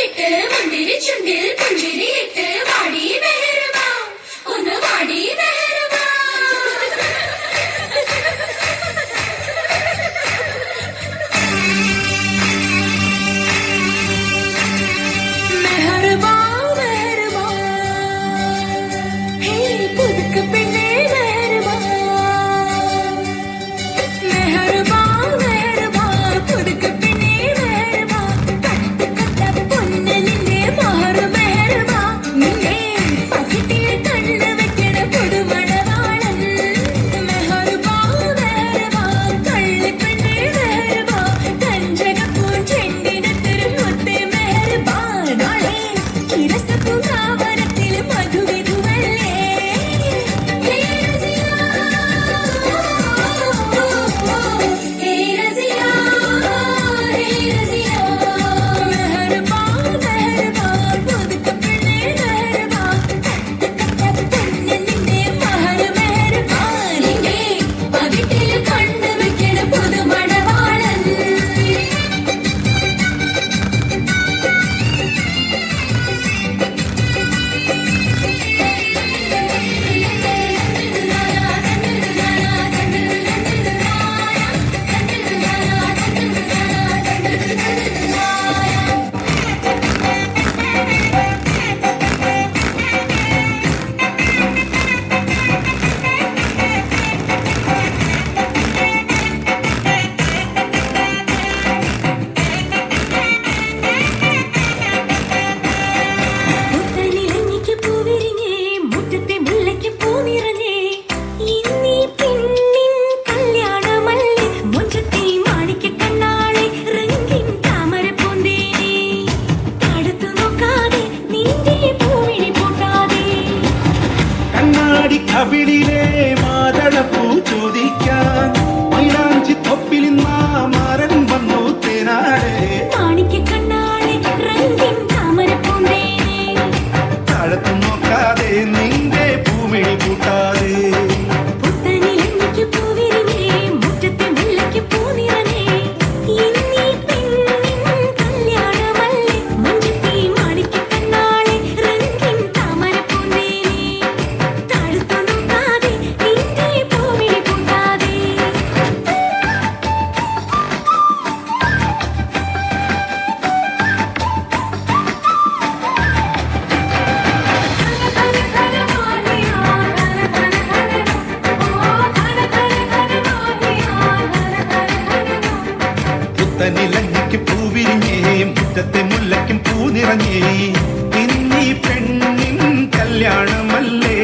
വിട്ട് മുന്തിരി ചുണ്ടിൽ പുഞ്ചിരിയിട്ട് വാടി മെഹറുബാ ഒന്ന് വാടി മെഹറുബാ മെഹറുബാ മെഹറുബാ ഹേ പുതുക്ക പെണ്ണേ മെഹറുബാ മെഹറുബാ മെഹറുബാ പുതുക്ക പെണ്ണേ മെഹറുബാ കട്ട പൊന്നലിന്റെ മഹറു മെഹറുബാ നിന്നെ പകിട്ടിൽ കണ്ണു വെക്കണ പുതുമണവാളൻ മെഹറുബാ മെഹറുബാ കള്ളിപ്പെണ്ണേ മെഹറുബാ കഞ്ചകപ്പൂൻ ചെണ്ടിനത്തൊരു മുത്തേ മെഹറുബാ നാളെ ഇരസപ്പൂങ്കാവനത്തിൽ മധുവിധുവല്ലേ ഹേ റസിയാ ഹേ റസിയാ ഹേ റസിയാ മെഹറുബാ മെഹറുബാ പുതുക്ക പെണ്ണേ മെഹറുബാ കട്ട പൊന്നലിന്റെ മഹറു മെഹറുബാ നിന്നെ പകിട്ടിൽ കണ്ണു വെക്കണ പുതുമണവാളൻ മുത്തനിലഞ്ഞിക്ക് പൂവിരിഞ്ഞേ മുറ്റത്തെ മുല്ലയ്ക്ക് പൂനിറഞ്ഞേ ഇന്നീ പെണ്ണിൻ കല്യാണമല്ലേ മുറ്റത്തെ മാണിക്ക കണ്ണാളെ റംഗിൻ താമര പൂന്തേനെ തടുത്തു നോക്കാതെ നിന്റെ പൂവിഴി പൂട്ടാതെ കണ്ണാടി കവിളിലെ മാതളപ്പൂ ചോദിക്കാൻ മൈലാഞ്ചി തൊപ്പിൽ മാരൻ വന്നു തേനാടെ മാണിക്ക കണ്ണാളെ റംഗിൻ താമര പൂന്തേനെ താഴത്തു നോക്കാതെ നിന്റെ പൂമിഴി കൂട്ടാതെ പുത്തനിലഞ്ഞിക്ക് പൂവിരിഞ്ഞേ മുറ്റത്തെ മുല്ലയ്ക്ക് പൂനിറഞ്ഞേ ഇന്നീ പെണ്ണിൻ കല്യാണമല്ലേ മുറ്റത്തെ മാണിക്ക കണ്ണാളെ റംഗിൻ താമര പൂന്തേനെ തടുത്തു നോക്കാതെ നിന്റെ പൂവിഴി പൂട്ടാതെ പുത്തനിലഞ്ഞിക്ക് പൂവിരിഞ്ഞേ മുറ്റത്തെ മുല്ലയ്ക്കും പൂ നിറഞ്ഞേ ഇന്നീ പെണ്ണിൻ കല്യാണമല്ലേ